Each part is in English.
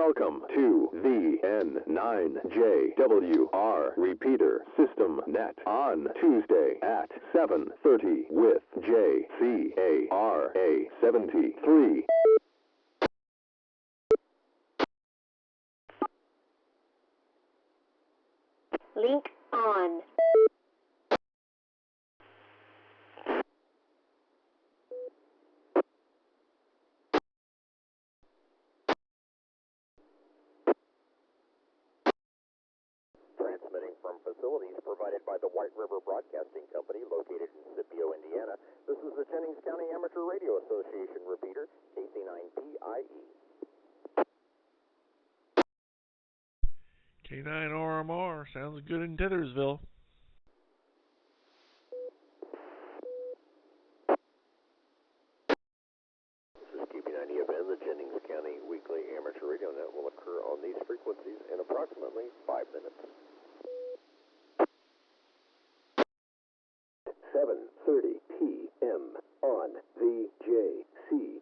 Welcome to the K9RMR repeater system net on Tuesday at 7:30 with J.C.A.R.A. 73. Link on. Transmitting from facilities provided by the White River Broadcasting Company located in Scipio, Indiana. This is the Jennings County Amateur Radio Association repeater, KC9PIE. K9RMR sounds good in Tethersville. This is KP90FM, the Jennings County Weekly Amateur Radio Net will occur on these frequencies in approximately 5 minutes. 7:30 p.m. on the J.C.A.R.A.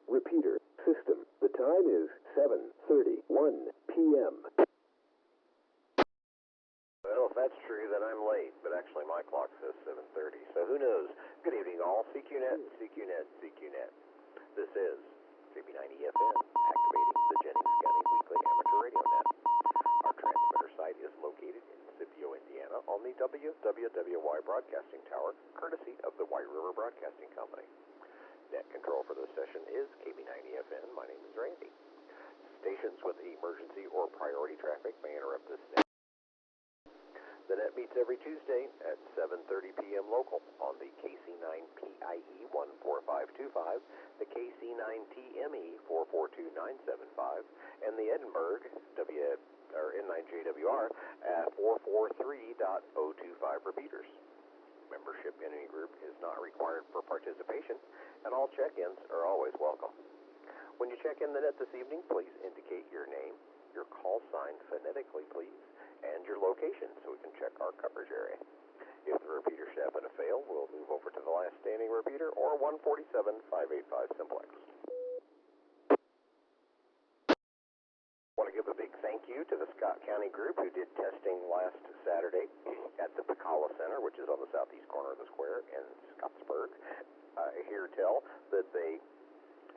repeater system. The time is 7:31 p.m. Well, if that's true, then I'm late, but actually my clock says 7:30, so who knows? Good evening, all. CQNet, CQNet, CQNet. This is KP90FM, activating the Jennings County Weekly Amateur Radio Net. Our transmitter site is located in Scipio, Indiana, on the WWWY Broadcasting Tower, courtesy of the White River Broadcasting Company. Net control for this session is KP90FM. My name is Randy. Stations with emergency or priority traffic may interrupt this net. The net meets every Tuesday at 7:30 p.m. local on the KC9PIE 14525, the KC9TME 442975, and the Edinburgh N9JWR at 443.025 repeaters. Membership in any group is not required for participation, and all check-ins are always welcome. When you check in the net this evening, please indicate your name, your call sign phonetically, please, and your location so we can check our coverage area. If the repeater should happen to fail, we'll move over to the last standing repeater or 147.585 simplex. I want to give a big thank you to the Scott County group who did testing last Saturday at the Pacala Center, which is on the southeast corner of the square in Scottsburg. I hear tell that they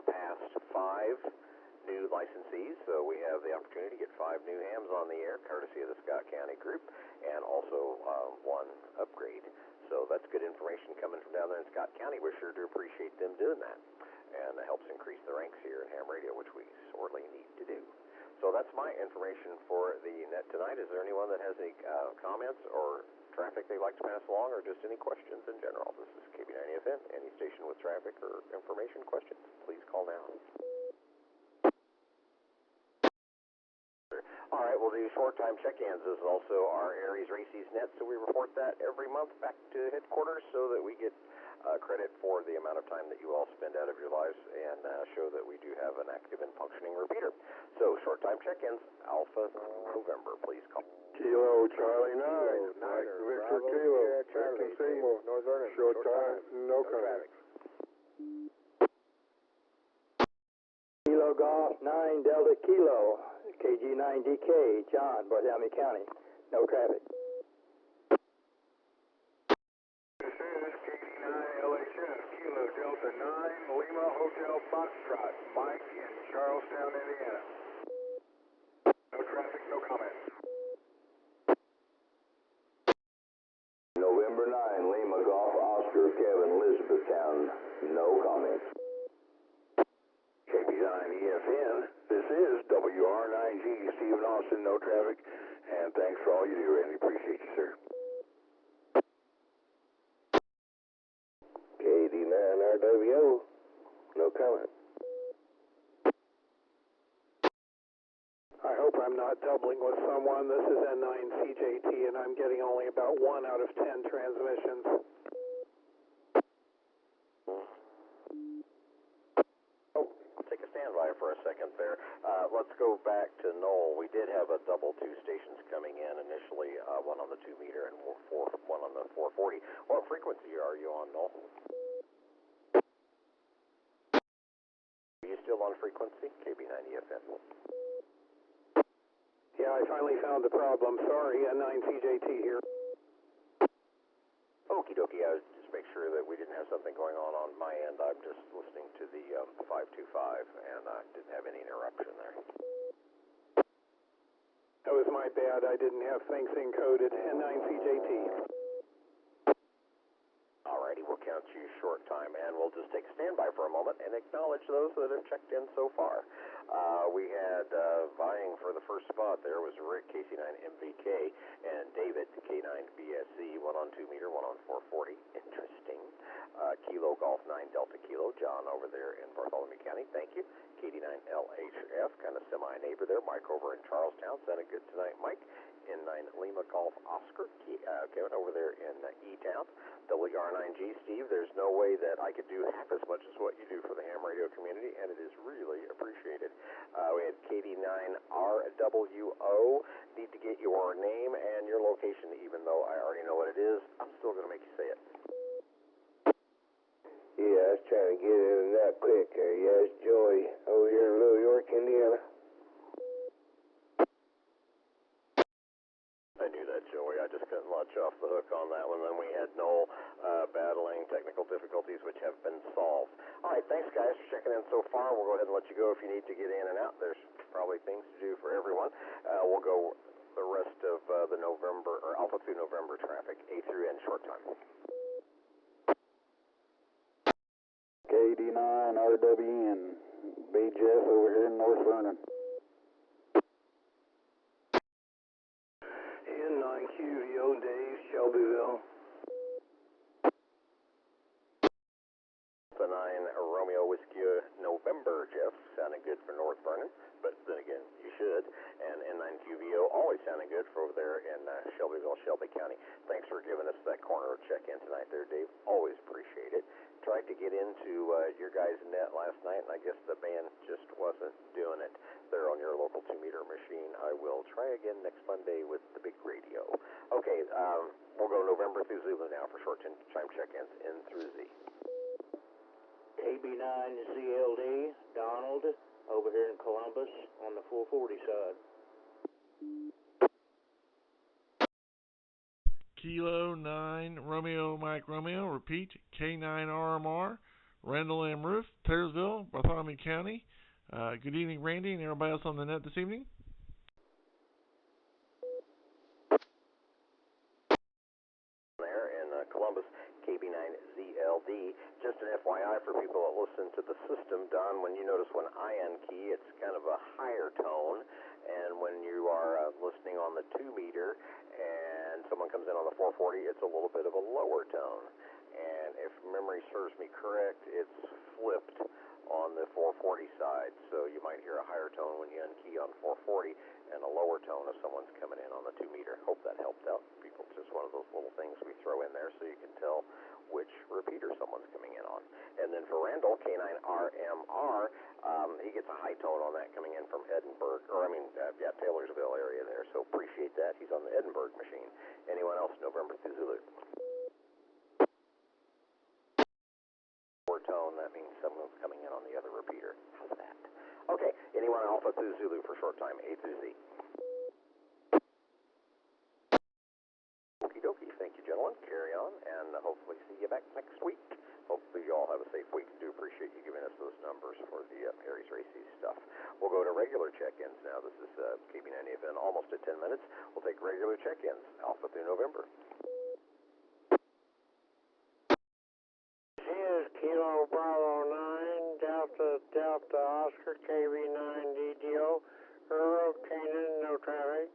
passed 5 new licensees, so we have the opportunity to get 5 new hams on the air, courtesy of the Scott County group, and also 1 upgrade. So that's good information coming from down there in Scott County. We sure do appreciate them doing that, and it helps increase the ranks here in ham radio, which we sorely need to do. So that's my information for the net tonight. Is there anyone that has any comments or traffic they'd like to pass along, or just any questions in general? This is KB90FM. Any station with traffic or information questions, please call now. All right, we'll do short time check-ins. This is also our Aries Races net, so we report that every month back to headquarters so that we get credit for the amount of time that you all spend out of your lives and show that we do have an active and functioning repeater. So short time check-ins, Alpha November, please call. Kilo Charlie 9, Mike Victor Kilo, Captain Seymour, North Vernon. short time, no traffic. Kilo Golf 9 Delta Kilo, KG9DK, John, Bartholomew County, no traffic. This is KD9LHF, Kilo Delta 9, Lima Hotel Foxtrot, Mike in Charlestown, Indiana. No traffic, no comments. November 9, Lima Golf Oscar Kevin, Elizabethtown, no comments. KP9EFN, this is WR9G, Stephen Austin, no traffic, and thanks for all you do, Randy. Appreciate you, sir. KD9RWO, no comment. I hope I'm not doubling with someone. This is N9CJT, and I'm getting only about 1 out of 10 transmissions. Take a standby for a second there. Let's go back to Knoll. We did have a double 2 stations coming in initially, one on the 2 meter and one on the 440. What frequency are you on, Knoll? Are you still on frequency, KB90FM. Yeah, I finally found the problem. Sorry, N9CJT here. Okie dokie, I was just make sure that we didn't have something going on my end. I'm just listening to the 525, and I didn't have any interruption there. That was my bad. I didn't have things encoded. N9CJT. Alrighty, we'll count you short time, and we'll just take a standby for a moment and acknowledge those that have checked in so far. We had vying for the first spot. There was Rick, KC9MVK, and David, K9BSC, one on 2 meter, one on 440. Interesting. Kilo Golf 9 Delta Kilo, John over there in Bartholomew County. Thank you. KD9LHF, kind of semi-neighbor there. Mike over in Charlestown. Sounded good tonight, Mike. N9 Lima Golf Oscar, Kevin over there in E-Town. WR9G, Steve, there's no way that I could do half as much as what you do for the ham radio community, and it is really appreciated. We had K9RWO. Need to get your name and your location, even though I already know what it is. I'm still going to make you say it. Yeah, I was trying to get in that quick. Yeah, it's Joey over here in New York, Indiana. I knew that, Joey. I just couldn't let you off the hook on that one. Then we had Noel battling technical difficulties, which have been solved. All right, thanks, guys, for checking in so far. We'll go ahead and let you go if you need to get in and out. There's probably things to do for everyone. We'll go the rest of the November, or Alpha through November traffic, A through N short time. KD9RWN, B. Jeff over here in North Vernon. N9QVO, Dave, Shelbyville. The 9 Romeo Whiskey November, Jeff, sounding good for North Vernon, but then again, you should. And N9QVO always sounding good for over there in Shelbyville, Shelby County. Thanks for giving us that corner check-in tonight there, Dave. Always appreciate it. Tried to get into your guys' net last night, and I guess the band just wasn't doing it there on your local 2-meter machine. I will try again next Monday with the big radio. Okay, we'll go November through Zulu now for short time check-ins, N through Z. KB9ZLD, Donald, over here in Columbus on the 440 side. Kilo 9 Romeo Mike Romeo, repeat, K9RMR, Randall and Rueff, Taylorsville, Bartholomew County. Good evening, Randy, and everybody else on the net this evening. There in Columbus, KB9ZLD. Just an FYI for people that listen to the system, Don, when you notice when IN key, it's kind of a higher tone, and when you are listening on the 2-meter and someone comes in on the 440, it's a little bit of a lower tone. And if memory serves me correct, it's flipped on the 440 side, so you might hear a higher tone when you unkey on 440 and a lower tone if someone's coming in on the 2-meter. Hope that helped out people. Just one of those little things we throw in there so you can tell which repeater someone's coming in on. And then for Randall, K9RMR, he gets a high tone on that coming in from Edinburgh, Taylorsville area there, so appreciate that. He's on the Edinburgh machine. Anyone else, November through Zulu? Tone, that means someone's coming in on the other repeater. How's that? Okay, anyone Alpha through Zulu for short time, A through Z. Okie dokie, thank you, gentlemen. Carry on, and hopefully see you back next week. Hopefully you all have a safe week. Do appreciate you giving us those numbers for the Harry's Racy stuff. We'll go to regular check-ins now. This is KB90FN, almost at 10 minutes. We'll take regular check-ins, Alpha through November. Kilo Bravo 9, Delta Oscar, KB9DDO, Rural Canaan, no traffic.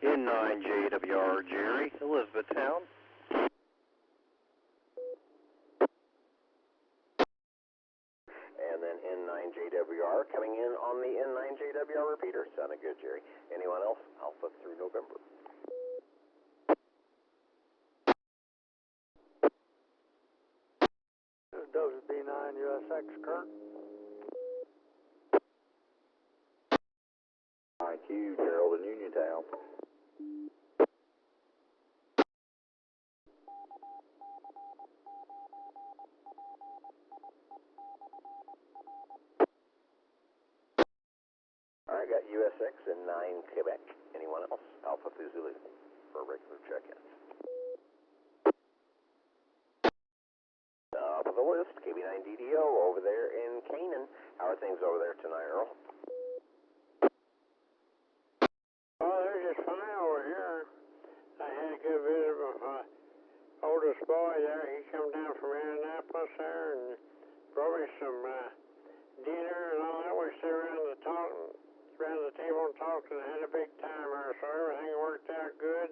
N9JWR, Jerry, Elizabethtown. And then N9JWR coming in on the N9JWR repeater. Sounded good, Jerry. Anyone else? Alpha through November. B9 U.S.A, Kurt. IQ, Gerald in Uniontown. All right, got U.S.A and 9 Quebec. Anyone else? Alpha Zulu for regular check-ins. Top of the list, KB9DDO over there in Canaan. How are things over there tonight, Earl? Oh, they're just fine over here. I had a good visit with my oldest boy there. He come down from Indianapolis there and brought me some dinner and all that. We sat around the table and talked and had a big time there, so everything worked out good.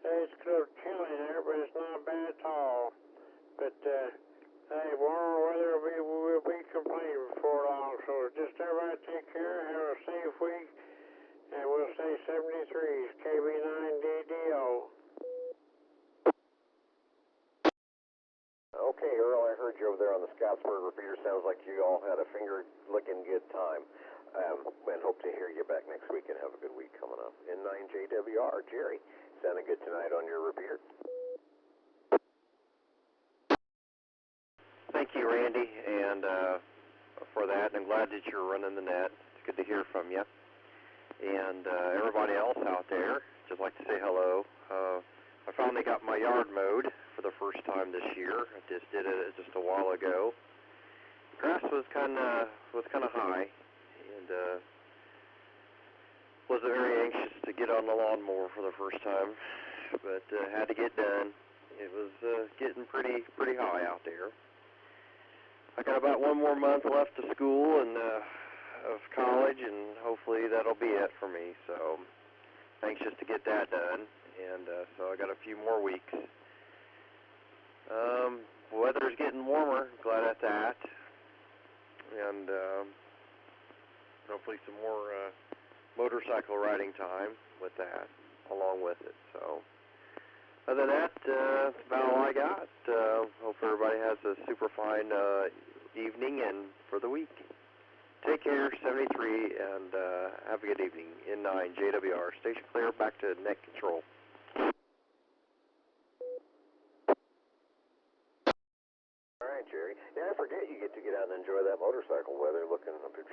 It's a little chilly there, but it's not bad at all. But hey, warmer weather will be complaining before long, so just everybody take care, have a safe week, and we'll say 73s, KB9DDO. Okay, Earl, I heard you over there on the Scottsburg repeater. Sounds like you all had a finger-licking good time. And hope to hear you back next week and have a good week coming up. N9JWR, Jerry, sounding good tonight on your repeater. Thank you, Randy, and for that. I'm glad that you're running the net. It's good to hear from you. And everybody else out there, just like to say hello. I finally got my yard mowed for the first time this year. I just did it just a while ago. The grass was kind of high, and wasn't very anxious to get on the lawnmower for the first time, but had to get done. It was getting pretty high out there. I got about one more month left of school and of college, and hopefully that'll be it for me. So anxious to get that done, and so I got a few more weeks. Weather's getting warmer. Glad at that, and hopefully some more motorcycle riding time with that, along with it. So other than that, that's about all I got. Hope everybody has a super fine evening and for the week. Take care, 73, and have a good evening. N9 JWR, station clear, back to net control. All right, Jerry. Yeah, I forget you get to get out and enjoy that motorcycle weather. I'm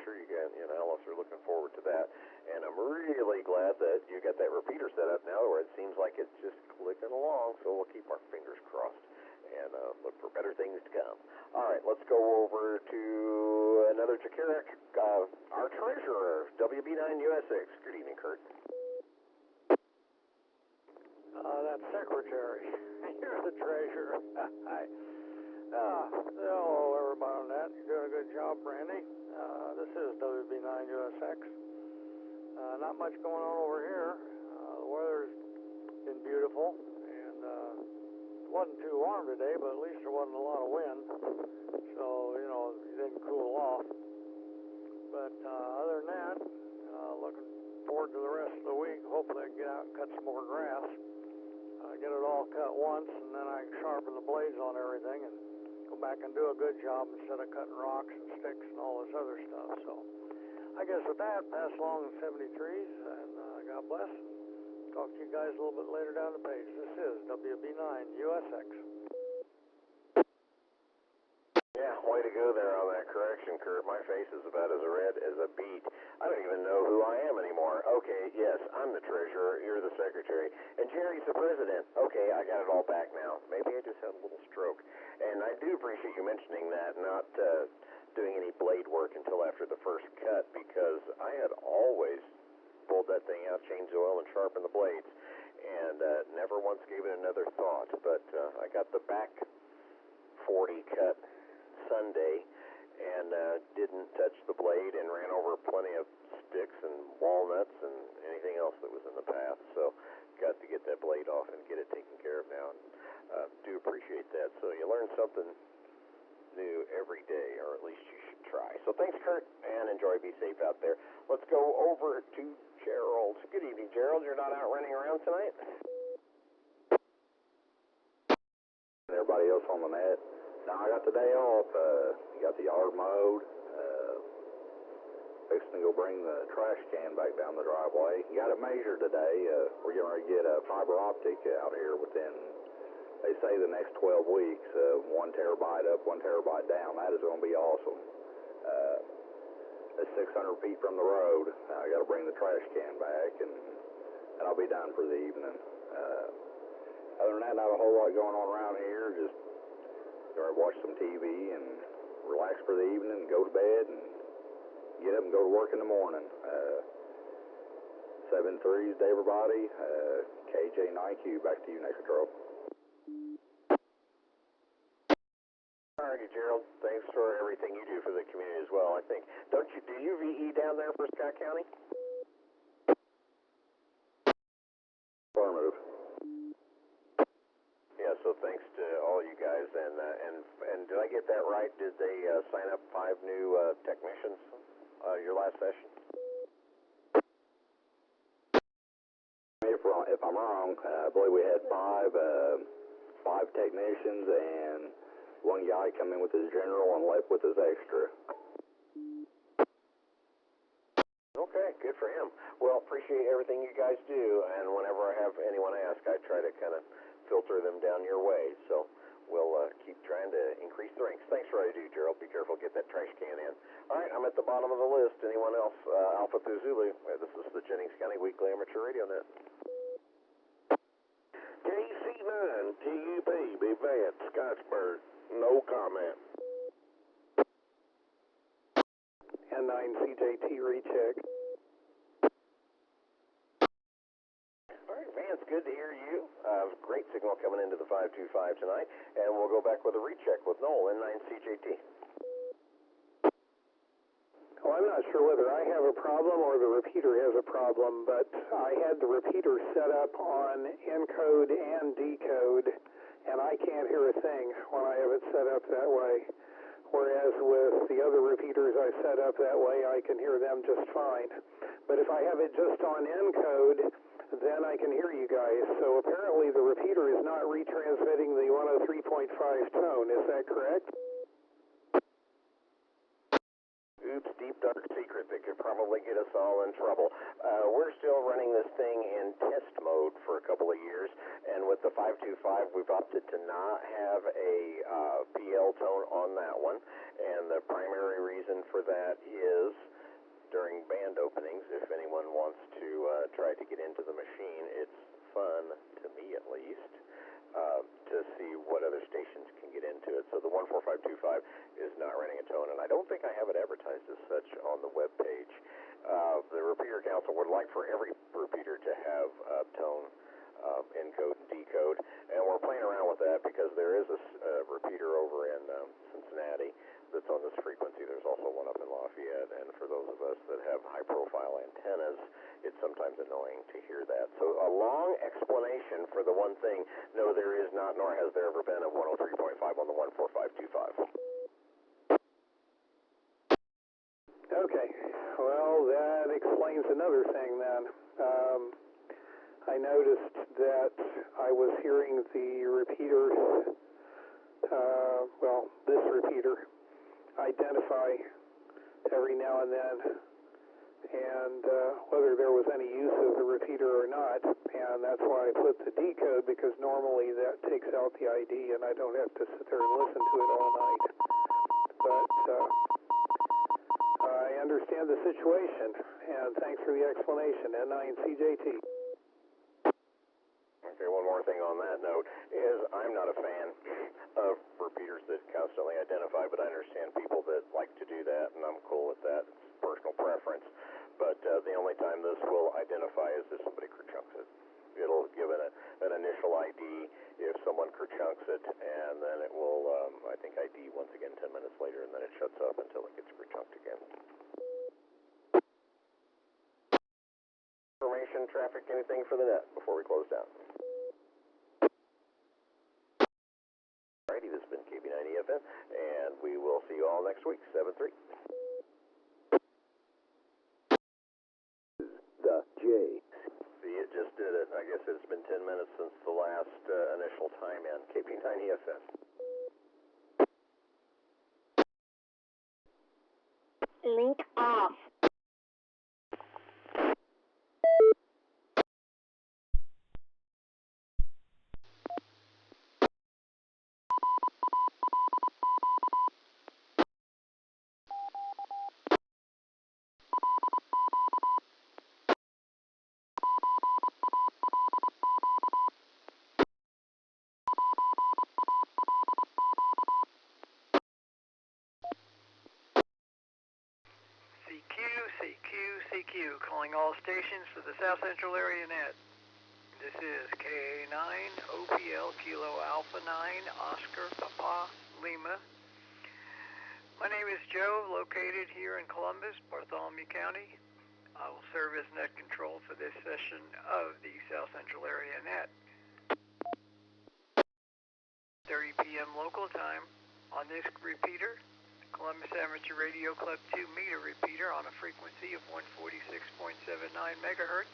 sure you and Alice are looking forward to that. And I'm really glad that you got that repeater set up now where it seems like it's just clicking along. So we'll keep our fingers crossed and look for better things to come. All right, let's go over to another Jakaric, our treasurer, WB9 U.S.A. Good evening, Kurt. That's secretary. You're the treasurer. Hi. Hello, everybody on that. You're doing a good job, Randy. This is WB9 U.S.A. Not much going on over here. The weather's been beautiful, and it wasn't too warm today, but at least there wasn't a lot of wind, so, you know, it didn't cool off. But other than that, looking forward to the rest of the week. Hopefully I can get out and cut some more grass. Get it all cut once, and then I can sharpen the blades on everything and go back and do a good job instead of cutting rocks and sticks and all this other stuff. So I guess with that, pass along the 73s, and God bless. Talk to you guys a little bit later down the page. This is WB9 U.S.A. Yeah, way to go there on that correction, Kurt. My face is about as red as a beet. I don't even know who I am anymore. Okay, yes, I'm the treasurer. You're the secretary. And Jerry's the president. Okay, I got it all back now. Maybe I just had a little stroke. And I do appreciate you mentioning that, not doing any blade work until after the first cut, because I had always pulled that thing out, changed the oil, and sharpened the blades, and never once gave it another thought. But I got the back 40 cut Sunday and didn't touch the blade and ran over plenty of sticks and walnuts and anything else that was in the path. So got to get that blade off and get it taken care of now, and do appreciate that. So you learn something new every day, or at least you should try. So thanks, Kurt, and enjoy. Be safe out there. Let's go over to Gerald. Good evening, Gerald. You're not out running around tonight? Everybody else on the net. No, I got the day off. Got the yard mowed. Fixing to go bring the trash can back down the driveway. Got it measured today. We're going to get a fiber optic out here within, they say, the next 12 weeks. 1 terabyte up, 1 terabyte down. That is going to be awesome. It's 600 feet from the road. I got to bring the trash can back, and I'll be done for the evening. Other than that, not a whole lot going on around here. Just watch some TV and relax for the evening, go to bed, and get up and go to work in the morning. 7-3s to everybody. KJ9Q, back to you, Next Control. All righty, Gerald. Thanks for everything you do for the community as well, I think. Do you VE down there for Scott County? Affirmative. Yeah, so thanks to all you guys. And did I get that right? Did they sign up 5 new technicians your last session? If I'm wrong, I believe we had 5 technicians and 1 guy come in with his general and left with his extra. Okay, good for him. Well, appreciate everything you guys do, and whenever I have anyone ask, I try to kind of filter them down your way. So we'll keep trying to increase the ranks. Thanks for all you do, Gerald. Be careful, get that trash can in. All right, I'm at the bottom of the list. Anyone else? Alpha through Zulu. This is the Jennings County Weekly Amateur Radio Net. KC9 TUP, be Vance, Scottsburg. No comment. N9 CJT recheck. All right, Vance, good to hear you. Great signal coming into the 525 tonight, and we'll go back with a recheck with Noel, N9 CJT. Well, I'm not sure whether I have a problem or the repeater has a problem, but I had the repeater set up on encode and decode, and I can't hear a thing when I have it set up that way. Whereas with the other repeaters I set up that way, I can hear them just fine. But if I have it just on encode, then I can hear you guys. So apparently the repeater is not retransmitting the 103.5 tone. Is that correct? Oops, deep dark secret that could probably get us all in trouble. We're still running this thing in test mode for a couple of years, and with the 525, we've opted to not have a PL tone on that one, and the primary reason for that is during band openings, if anyone wants to try to get into the machine, it's fun, to me at least, to see what other stations can get into it. So the 14525 is not running a tone, and I don't think I have it advertised as such on the web page. The Repeater Council would like for every repeater to have tone, encode, and decode, and we're playing around with that because there is a repeater over in Cincinnati that's on this frequency. There's also one up in Lafayette, and for those of us that have high-profile antennas, it's sometimes annoying to hear that. So a long explanation for the one thing, no, there is not, nor has there ever been, a 103.5 on the 14525. Okay, well, that explains another thing then. I noticed that I was hearing the repeater, this repeater, identify every now and then, and whether there was any use of the repeater or not, and that's why I put the decode, because normally that takes out the ID and I don't have to sit there and listen to it all night. But I understand the situation, and thanks for the explanation. N9 CJT. Okay, one more thing on that note is I'm not a fan of repeaters that constantly identify, but I understand people that like to do that, and I'm cool with that. It's personal preference. But the only time this will identify is if somebody kerchunks it. It'll give it an initial ID if someone kerchunks it, and then it will, I think, ID once again 10 minutes later, and then it shuts up until it gets kerchunked again. Information, traffic, anything for the net before we close down? Alrighty, this has been KB9EFM, and we will see you all next week, 7-3. The J. See, it just did it. I guess it's been 10 minutes since the last initial time in. KB9EFM. Link off. Q, calling all stations for the South Central Area Net. This is K9OPL Kilo Alpha 9 Oscar Papa Lima. My name is Joe, located here in Columbus, Bartholomew County. I will serve as net control for this session of the South Central Area Net. 30 p.m. local time on this repeater, Columbus Amateur Radio Club 2 meter repeater on a frequency of 146.79 megahertz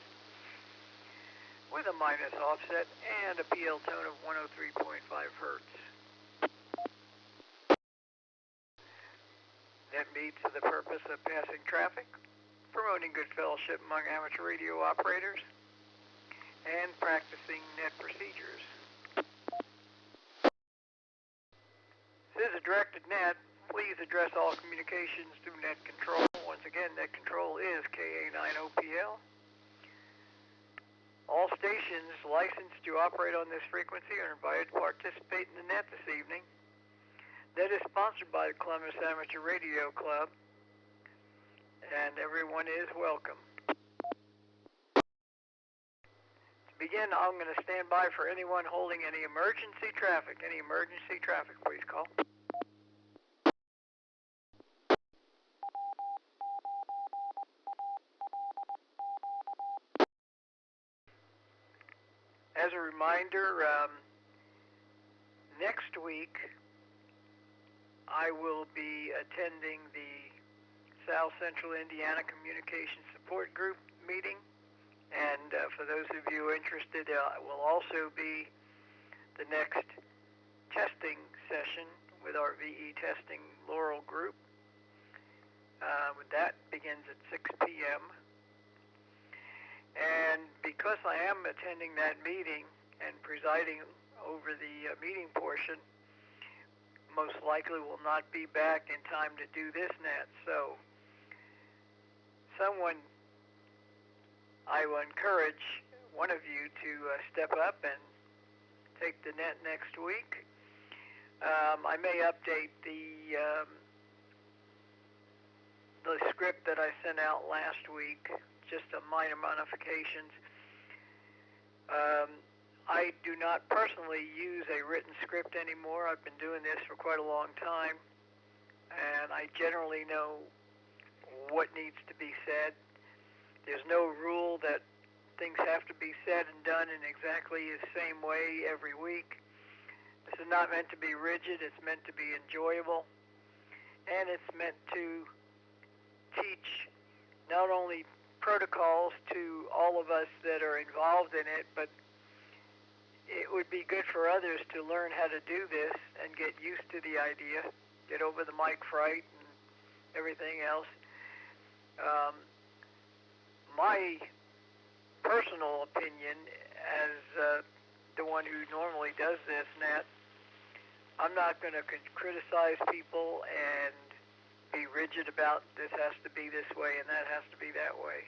with a minus offset and a PL tone of 103.5 hertz. Net meets for the purpose of passing traffic, promoting good fellowship among amateur radio operators, and practicing net procedures. This is a directed net. Please address all communications through net control. Once again, net control is K9OPL. All stations licensed to operate on this frequency are invited to participate in the net this evening. That is sponsored by the Columbus Amateur Radio Club, and everyone is welcome. To begin, I'm going to stand by for anyone holding any emergency traffic. Any emergency traffic, please call. As a reminder, next week I will be attending the South Central Indiana Communication Support Group meeting, and for those of you interested, it will also be the next testing session with our VE testing Laurel group. That begins at 6 p.m. And because I am attending that meeting and presiding over the meeting portion, most likely will not be back in time to do this net. So I will encourage one of you to step up and take the net next week. I may update the script that I sent out last week, just a minor modifications. I do not personally use a written script anymore. I've been doing this for quite a long time, and I generally know what needs to be said. There's no rule that things have to be said and done in exactly the same way every week. This is not meant to be rigid. It's meant to be enjoyable, and it's meant to teach not only protocols to all of us that are involved in it, but it would be good for others to learn how to do this and get used to the idea, get over the mic fright and everything else. My personal opinion, as the one who normally does this net, I'm not going to criticize people and be rigid about this has to be this way and that has to be that way.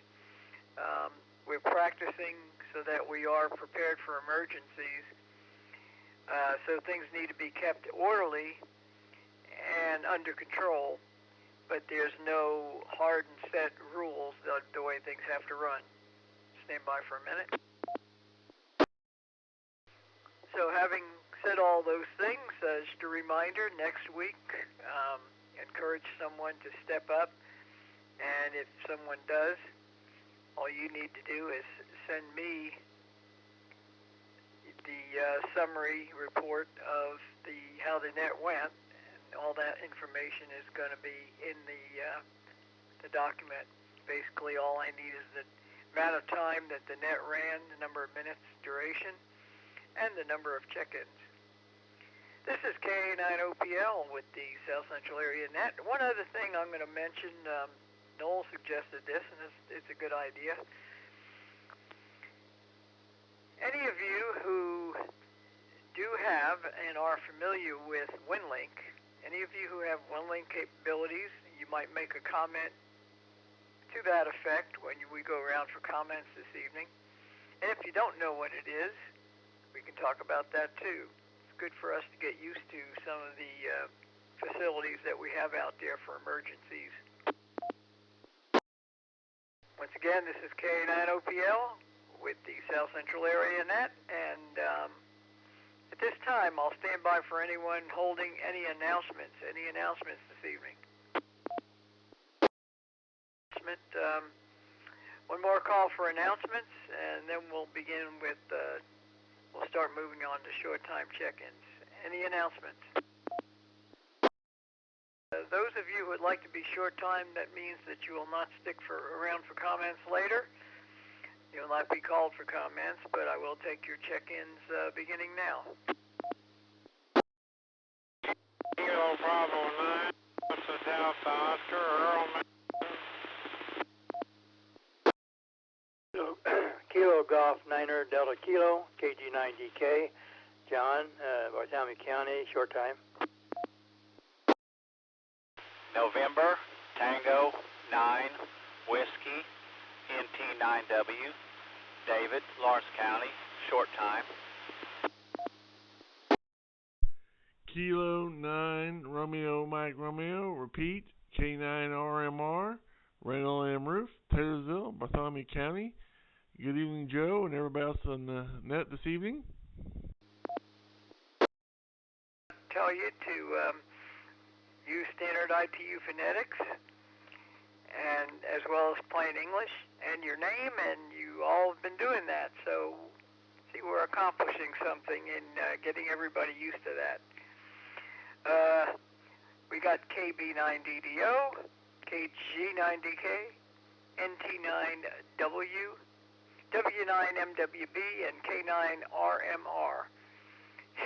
We're practicing so that we are prepared for emergencies. So things need to be kept orderly and under control, but there's no hard and set rules the way things have to run. Stand by for a minute. So having said all those things, just a reminder, next week, encourage someone to step up, and if someone does, all you need to do is send me the summary report of how the net went, and all that information is going to be in the document. Basically, all I need is the amount of time that the net ran, the number of minutes duration, and the number of check-ins. This is K9OPL with the South Central Area Net. One other thing I'm going to mention, Noel suggested this, and it's a good idea. Any of you who do have and are familiar with WinLink, any of you who have WinLink capabilities, you might make a comment to that effect when we go around for comments this evening. And if you don't know what it is, we can talk about that too. It's good for us to get used to some of the facilities that we have out there for emergencies. Once again, this is K9OPL with the South Central Area Net, and at this time, I'll stand by for anyone holding any announcements this evening. One more call for announcements, and then we'll begin with, we'll start moving on to short time check-ins. Any announcements? Those of you who would like to be short time, that means that you will not stick around for comments later. You'll not be called for comments, but I will take your check-ins beginning now. Kilo Bravo 9, what's the Delta Oscar, Earl? Kilo Golf 9er Delta Kilo, KG9DK, John, Bartholomew County, short time. November, Tango 9, Whiskey, NT9W, David, Lawrence County, short time. Kilo 9, Romeo Mike Romeo, repeat, K9RMR, Randall and Rueff, Taylorsville, Bartholomew County. Good evening, Joe, and everybody else on the net this evening. Tell you to use standard ITU phonetics, and as well as plain English, and your name, and you all have been doing that. So, see, we're accomplishing something in getting everybody used to that. We got KB9DDO, KG9DK, NT9W, W9MWB, and K9RMR.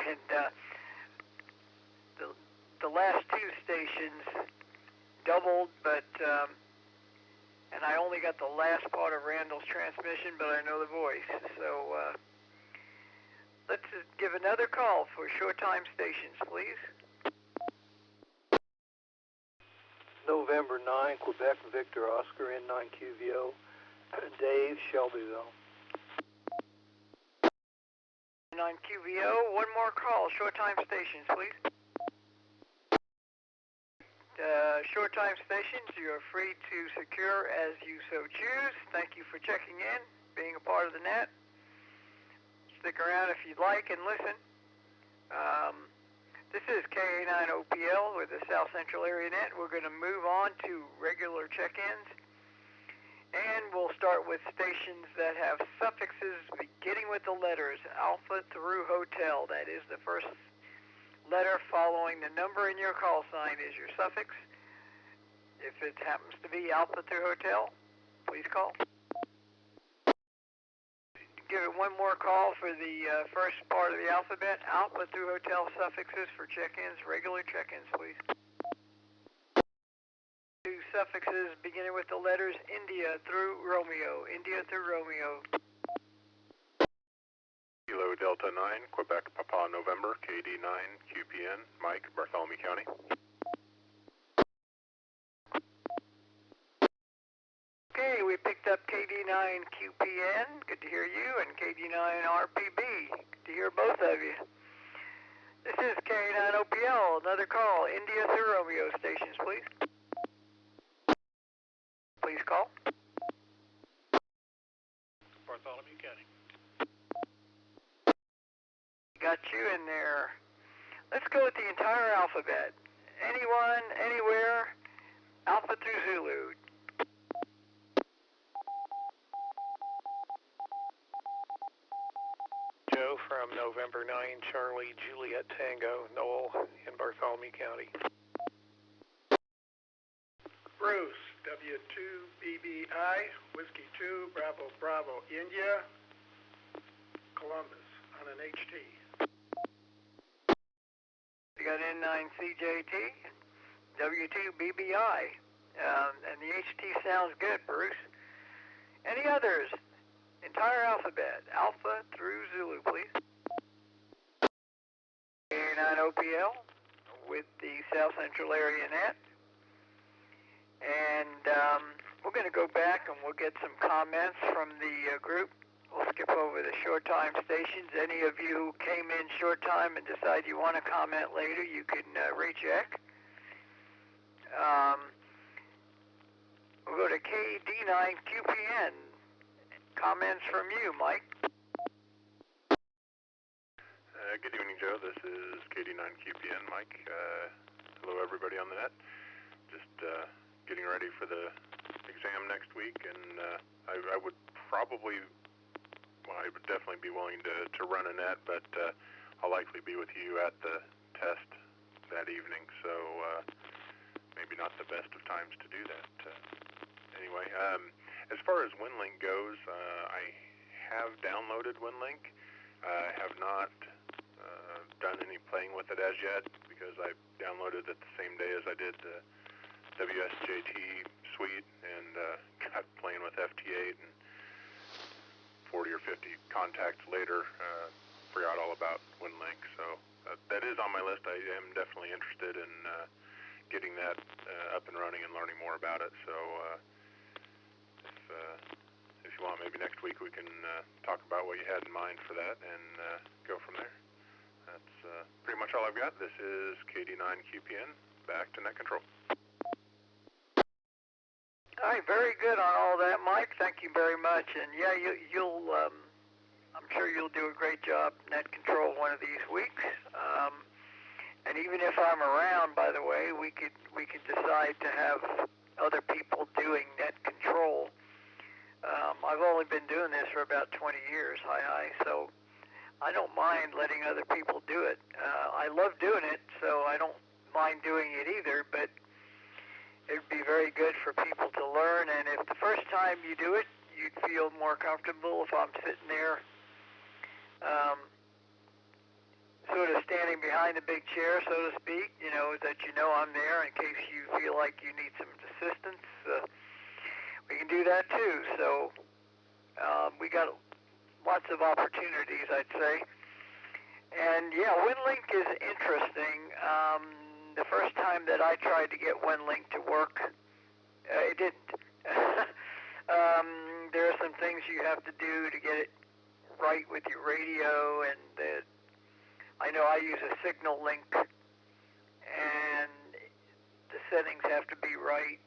And the last two stations doubled, but and I only got the last part of Randall's transmission, but I know the voice. So let's give another call for short time stations, please. November 9, Quebec, Victor, Oscar, N9QVO, Dave, Shelbyville. 9QVO, one more call, short time stations, please. Short time stations, you are free to secure as you so choose. Thank you for checking in, being a part of the net. Stick around if you'd like and listen. This is K9OPL with the South Central Area Net. We're going to move on to regular check-ins, and we'll start with stations that have suffixes beginning with the letters Alpha through Hotel. That is the first letter following the number in your call sign is your suffix. If it happens to be Alpha through Hotel, please call. Give it one more call for the first part of the alphabet. Alpha through Hotel suffixes for check-ins, regular check-ins, please. Two suffixes beginning with the letters India through Romeo. India through Romeo. Kilo Delta 9, Quebec, Papa November, KD9, QPN, Mike, Bartholomew County. Okay, we picked up KD9QPN, good to hear you, and KD9RPB, good to hear both of you. This is K9OPL, another call, India through Romeo stations, please. Please call. Bartholomew County. Got you in there. Let's go with the entire alphabet. Anyone, anywhere, Alpha through Zulu. Joe from November 9, Charlie, Juliet Tango, Noel in Bartholomew County. Bruce, W2BBI, Whiskey 2, Bravo Bravo, India, Columbus, on an HT. We got N9CJT, W2BBI, and the HT sounds good, Bruce. Any others? Entire alphabet, Alpha through Zulu, please. K9OPL with the South Central Area Net. And we're going to go back and we'll get some comments from the group. We'll skip over the short time stations. Any of you who came in short time and decide you want to comment later, you can recheck. We'll go to KD9QPN. Comments from you, Mike. Good evening, Joe. This is KD9QPN, Mike. Hello, everybody on the net. Just getting ready for the exam next week, and I would probably, well, I would definitely be willing to run a net, but I'll likely be with you at the test that evening, so maybe not the best of times to do that. Anyway, as far as WinLink goes, I have downloaded WinLink. I have not done any playing with it as yet because I downloaded it the same day as I did the WSJT suite and got playing with FT8 and 40 or 50 contacts later, forgot all about WinLink. So that is on my list. I am definitely interested in getting that up and running and learning more about it. So if you want, maybe next week we can talk about what you had in mind for that and go from there. That's pretty much all I've got. This is KD9QPN. Back to net control. All right, very good on all that, Mike. Thank you very much. And yeah, you'll I'm sure you'll do a great job net control one of these weeks. And even if I'm around, by the way, we could decide to have other people doing net control. I've only been doing this for about 20 years, so I don't mind letting other people do it. I love doing it, so I don't mind doing it either, but it would be very good for people to learn, and if the first time you do it, you'd feel more comfortable if I'm sitting there sort of standing behind a big chair, so to speak, that I'm there in case you feel like you need some assistance. We can do that too, so we got lots of opportunities, I'd say. And yeah, WinLink is interesting. The first time that I tried to get WinLink to work, it didn't. There are some things you have to do to get it right with your radio, and I know I use a signal link, and the settings have to be right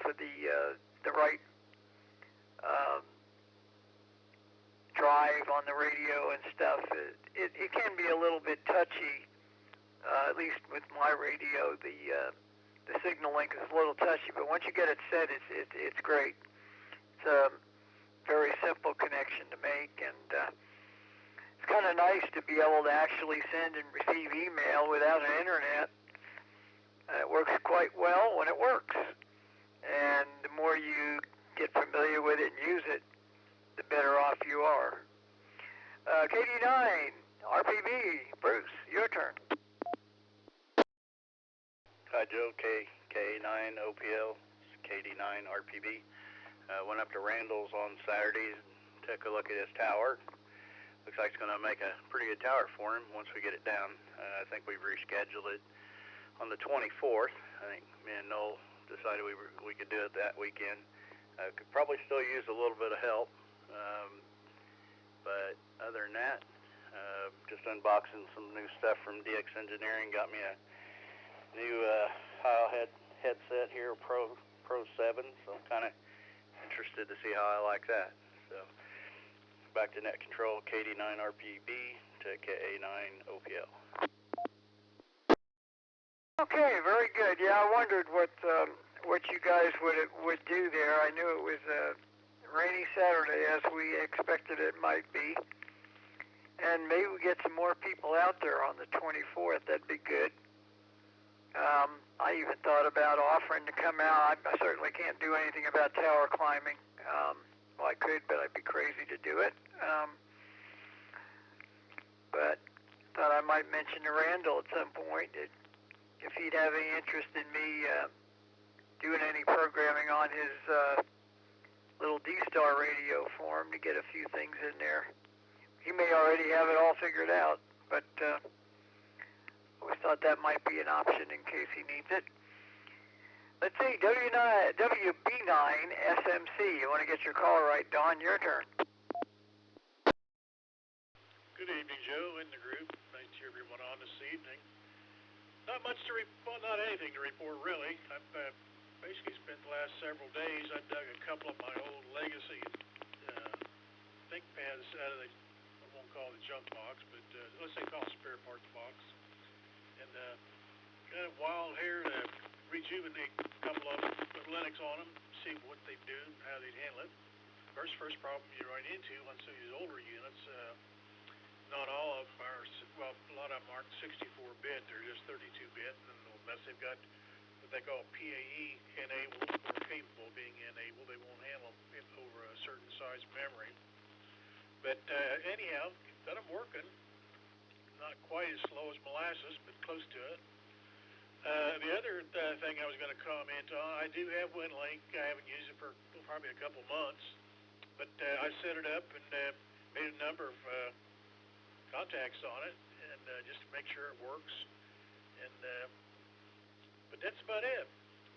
for the right drive on the radio and stuff. It can be a little bit touchy, at least with my radio. The signal link is a little touchy, but once you get it set, it's great. It's a very simple connection to make, and it's kind of nice to be able to actually send and receive email without an internet. It works quite well when it works, and the more you get familiar with it and use it, the better off you are. KD9RPB, Bruce, your turn. Hi, Joe. K9OPL, KD9RPB. Went up to Randall's on Saturday and took a look at his tower. Looks like it's going to make a pretty good tower for him once we get it down. I think we've rescheduled it on the 24th. I think me and Noel decided we could do it that weekend. Could probably still use a little bit of help. But other than that, just unboxing some new stuff from DX Engineering. Got me a new Heil headset here, Pro 7, so I'm kind of interested to see how I like that. So back to net control, KD9RPB to KA9OPL. Okay, very good. Yeah, I wondered what you guys would do there. I knew it was a rainy Saturday, as we expected it might be, and maybe we get some more people out there on the 24th. That'd be good. I even thought about offering to come out. I certainly can't do anything about tower climbing. Well, I could, but I'd be crazy to do it. But thought I might mention to Randall at some point that if he'd have any interest in me doing any programming on his little D-Star radio for him to get a few things in there. He may already have it all figured out, but always thought that might be an option in case he needs it. Let's see, WB9SMC. You want to get your call right, Don? Your turn. Good evening, Joe, and the group. Nice to hear everyone on this evening. Not much to report, not anything to report, really. I've basically spent the last several days. I dug a couple of my old legacy think pads out of the, I won't call it a junk box, but let's say call it spare parts box. And kind of wild hair to rejuvenate a couple of them, put Linux on them, see what they do, how they'd handle it. First problem you run into on some of these older units, not all of them are, well, a lot of them aren't 64-bit, they're just 32-bit, and unless they've got what they call PAE enabled or capable of being enabled, they won't handle it over a certain size memory. But anyhow, got them working. Not quite as slow as molasses, but close to it. The other thing I was going to comment on, I do have WinLink. I haven't used it for probably a couple months, but I set it up and made a number of contacts on it, and just to make sure it works. And but that's about it.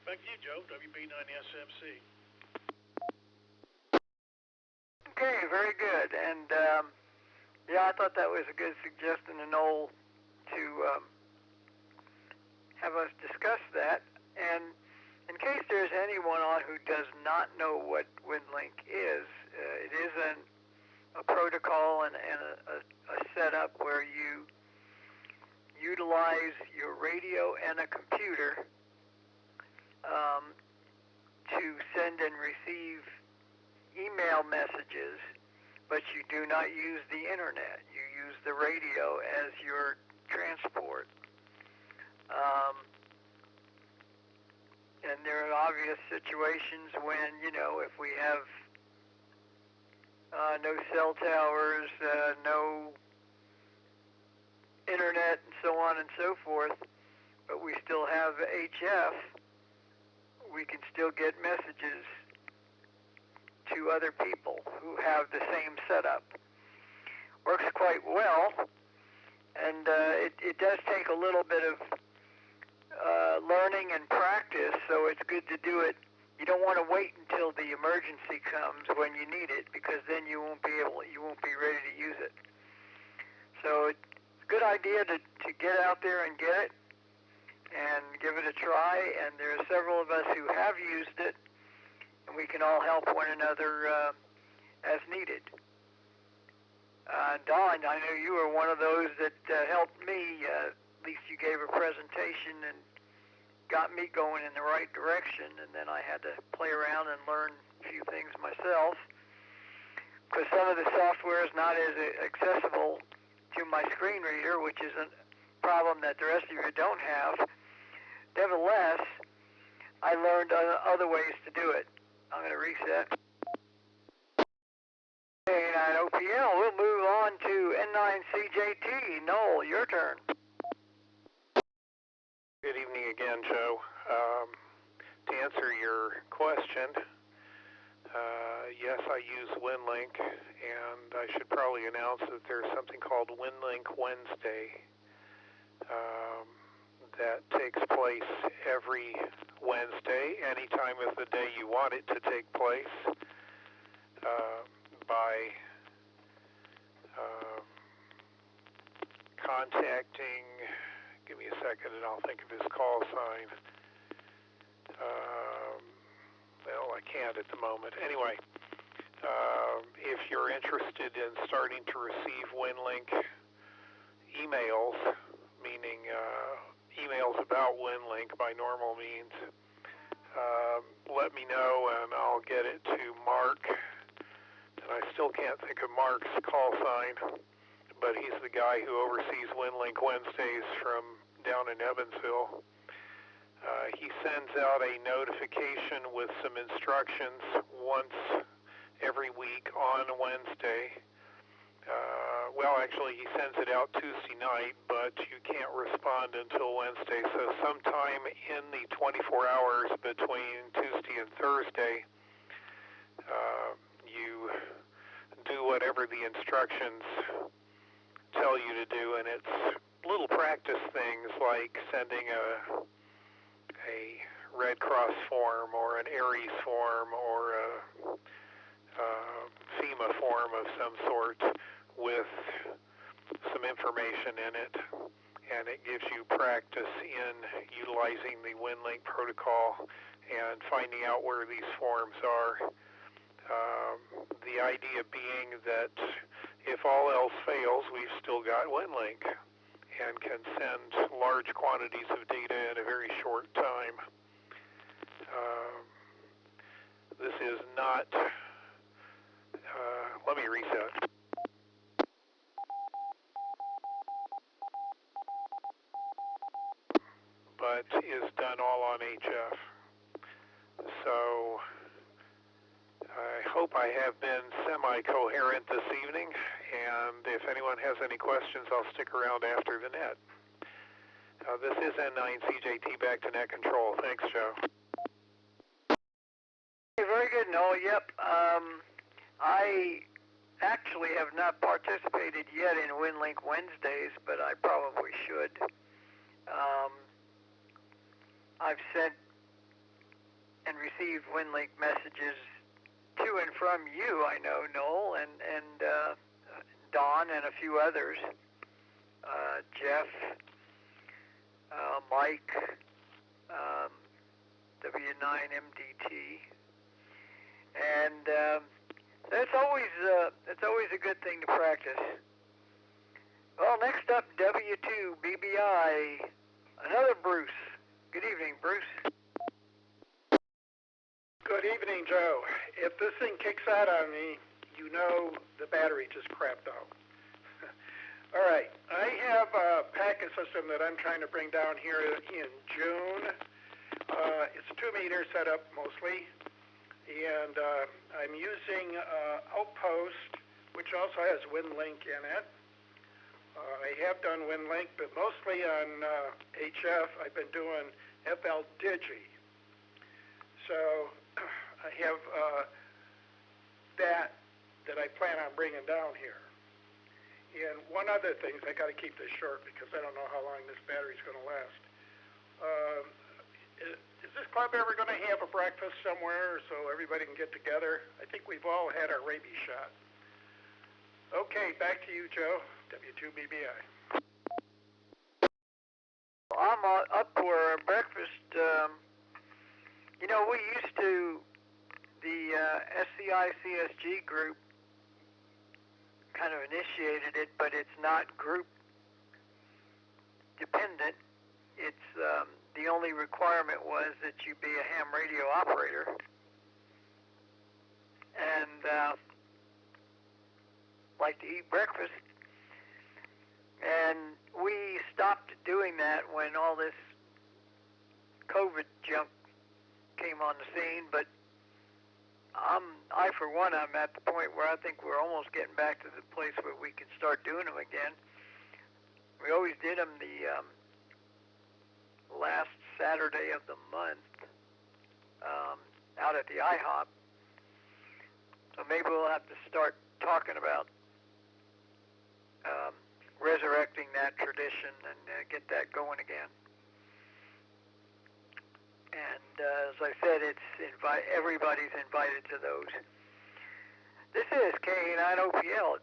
Back to you, Joe, WB9SMC. Okay, very good. And yeah, I thought that was a good suggestion to Noel to have us discuss that. And in case there's anyone on who does not know what WinLink is, it is a protocol and a setup where you utilize your radio and a computer to send and receive email messages, but you do not use the internet. You use the radio as your transport. And there are obvious situations when, you know, if we have no cell towers, no internet, and so on and so forth, but we still have HF, we can still get messages to other people who have the same setup. Works quite well, and it does take a little bit of learning and practice, so it's good to do it. You don't want to wait until the emergency comes when you need it, because then you won't be ready to use it. So it's a good idea to get out there and get it and give it a try, and there are several of us who have used it, and we can all help one another as needed. Dawn, I know you were one of those that helped me. At least you gave a presentation and got me going in the right direction, and then I had to play around and learn a few things myself, because some of the software is not as accessible to my screen reader, which is a problem that the rest of you don't have. Nevertheless, I learned other ways to do it. I'm going to reset. K9OPL, we'll move on to N9CJT. Noel, your turn. Good evening again, Joe. To answer your question, yes, I use WinLink, and I should probably announce that there's something called WinLink Wednesday that takes place every Wednesday, any time of the day you want it to take place, by contacting, give me a second and I'll think of his call sign. Well, I can't at the moment. Anyway, if you're interested in starting to receive WinLink emails, meaning emails about WinLink by normal means, let me know and I'll get it to Mark. And I still can't think of Mark's call sign, but he's the guy who oversees WinLink Wednesdays from down in Evansville. He sends out a notification with some instructions once every week on Wednesday. Well, actually, he sends it out Tuesday night, but you can't respond until Wednesday. So sometime in the 24 hours between Tuesday and Thursday, you do whatever the instructions tell you to do, and it's little practice things like sending a Red Cross form or an ARIES form or a FEMA form of some sort with some information in it, and it gives you practice in utilizing the WinLink protocol and finding out where these forms are. The idea being that if all else fails, we've still got WinLink and can send large quantities of data in a very short time. This is not, let me reset. But is done all on HF. So I hope I have been semi-coherent this evening, and if anyone has any questions, I'll stick around after the net. This is N9CJT back to net control. Thanks, Joe. Very good, Noel. Yep. I actually have not participated yet in WinLink Wednesdays, but I probably should. I've sent and received WinLink messages to and from you, I know, Noel, and Don and a few others, Jeff, Mike, W9MDT, and that's always a good thing to practice. Well, next up, W2BBI, another Bruce. Good evening, Bruce. Good evening, Joe. If this thing kicks out on me, you know the battery just crapped out. All right, I have a packet system that I'm trying to bring down here in June. It's a 2-meter setup mostly, and I'm using Outpost, which also has WinLink in it. I have done WinLink, but mostly on HF, I've been doing FL Digi. So I have that I plan on bringing down here. And one other thing, I got to keep this short because I don't know how long this battery's going to last. Is this club ever going to have a breakfast somewhere so everybody can get together? I think we've all had our rabies shot. Okay, back to you, Joe. W2BBI. I'm up for breakfast. You know, we used to, the SCI CSG group kind of initiated it, but it's not group dependent. It's the only requirement was that you be a ham radio operator. And like to eat breakfast. And we stopped doing that when all this COVID junk came on the scene, but I for one, I'm at the point where I think we're almost getting back to the place where we can start doing them again. We always did them the last Saturday of the month out at the IHOP. So maybe we'll have to start talking about resurrecting that tradition and get that going again. And as I said, everybody's invited to those. This is K9OPL,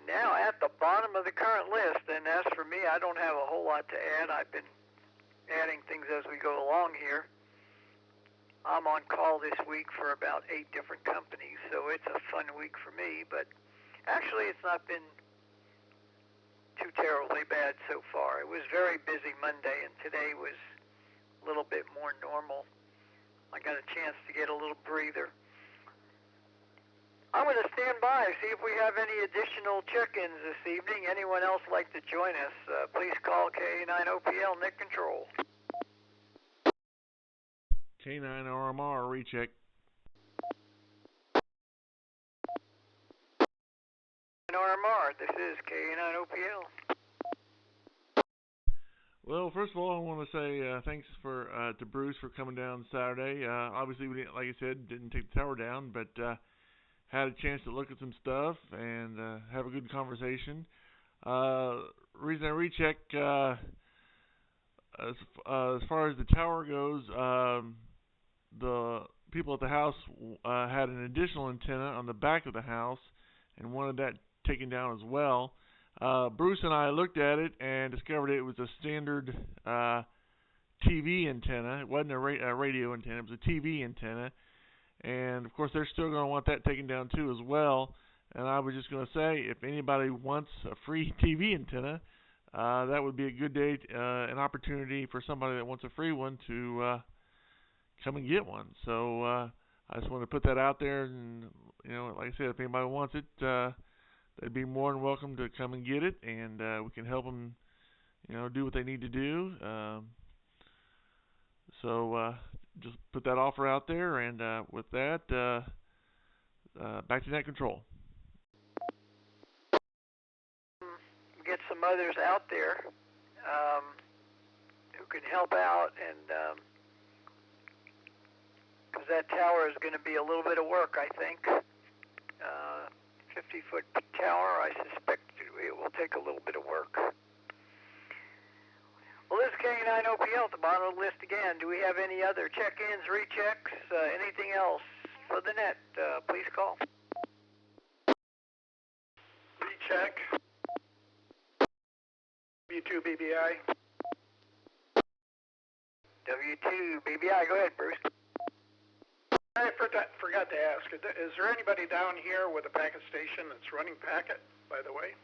now at the bottom of the current list, and as for me, I don't have a whole lot to add. I've been adding things as we go along here. I'm on call this week for about 8 different companies, so it's a fun week for me, but actually it's not been too terribly bad so far. It was very busy Monday, and today was a little bit more normal. I got a chance to get a little breather. I'm going to stand by, see if we have any additional check-ins this evening. Anyone else like to join us, please call K9OPL Net Control. K9RMR, recheck. K9RMR, this is K9OPL. Well, first of all, I want to say thanks to Bruce for coming down Saturday. Obviously, we didn't, like I said, didn't take the tower down, but had a chance to look at some stuff and have a good conversation. Reason I recheck, as far as the tower goes, the people at the house had an additional antenna on the back of the house and wanted that taken down as well. Bruce and I looked at it and discovered it was a standard TV antenna. It wasn't a radio antenna. It was a TV antenna. And, of course, they're still going to want that taken down, too, as well. And I was just going to say, if anybody wants a free TV antenna, that would be a good day, an opportunity for somebody that wants a free one to come and get one. So I just want to put that out there. And, like I said, if anybody wants it, they'd be more than welcome to come and get it. And we can help them, do what they need to do. So just put that offer out there, and with that, back to net control. Get some others out there who can help out, and because that tower is going to be a little bit of work, I think. 50-foot tower, I suspect it will take a little bit of work. Well, this is K9OPL at the bottom of the list again. Do we have any other check-ins, rechecks, anything else for the net? Please call. Recheck. W2BBI. W2BBI, go ahead, Bruce. I forgot to ask, is there anybody down here with a packet station that's running packet, by the way?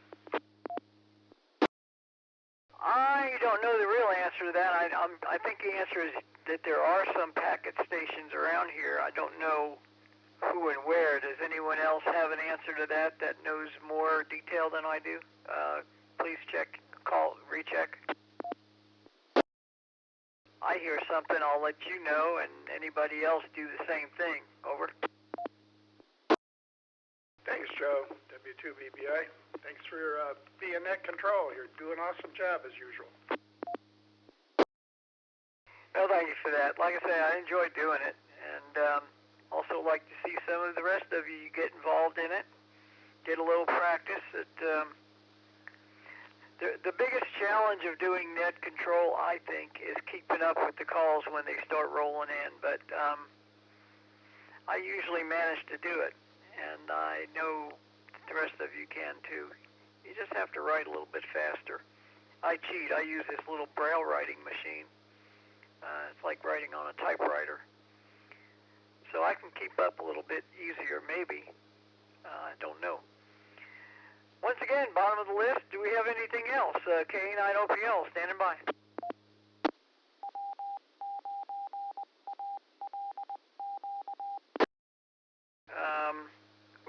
I don't know the real answer to that. I think the answer is that there are some packet stations around here. I don't know who and where. Does anyone else have an answer to that knows more detail than I do? Please check, call, recheck. I hear something, I'll let you know, and anybody else do the same thing. Over. Thanks, Joe. W2BBI. Thanks for being net control. You're doing an awesome job, as usual. Well, thank you for that. Like I say, I enjoy doing it, and also like to see some of the rest of you get involved in it, get a little practice. The biggest challenge of doing net control, I think, is keeping up with the calls when they start rolling in, but I usually manage to do it, and I know the rest of you can too. You just have to write a little bit faster. I cheat. I use this little braille writing machine. It's like writing on a typewriter. So I can keep up a little bit easier, maybe. I don't know. Once again, bottom of the list, do we have anything else? K9OPL, standing by.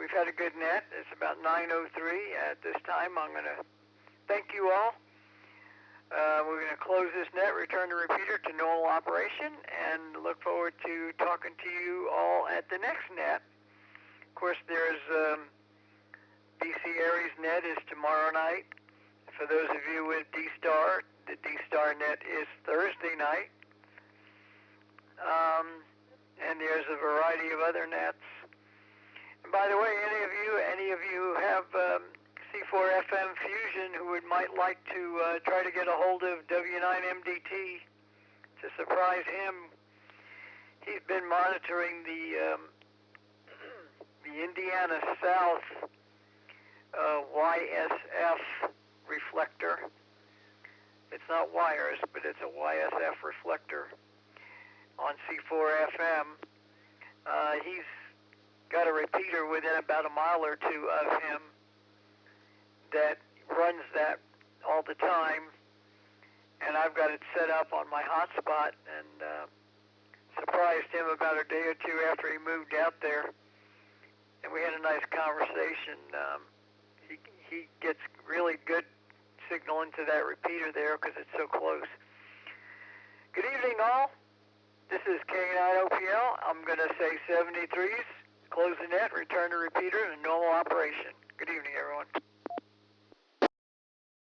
We've had a good net. It's about 9:03 at this time. I'm going to thank you all. We're going to close this net, return the repeater to normal operation, and look forward to talking to you all at the next net. Of course, there's BC Aries net is tomorrow night. For those of you with D-Star, the D-Star net is Thursday night. And there's a variety of other nets. And by the way, any of you have C4FM Fusion who might like to try to get a hold of W9MDT to surprise him, he's been monitoring the Indiana South YSF reflector. It's not wires, but it's a YSF reflector on C4FM. He's got a repeater within about a mile or two of him that runs that all the time, and I've got it set up on my hotspot, and surprised him about a day or two after he moved out there, and we had a nice conversation. He gets really good signal into that repeater there because it's so close. Good evening, all. This is K9OPL. I'm going to say 73s, close the net, return the repeater, and normal operation. Good evening, everyone.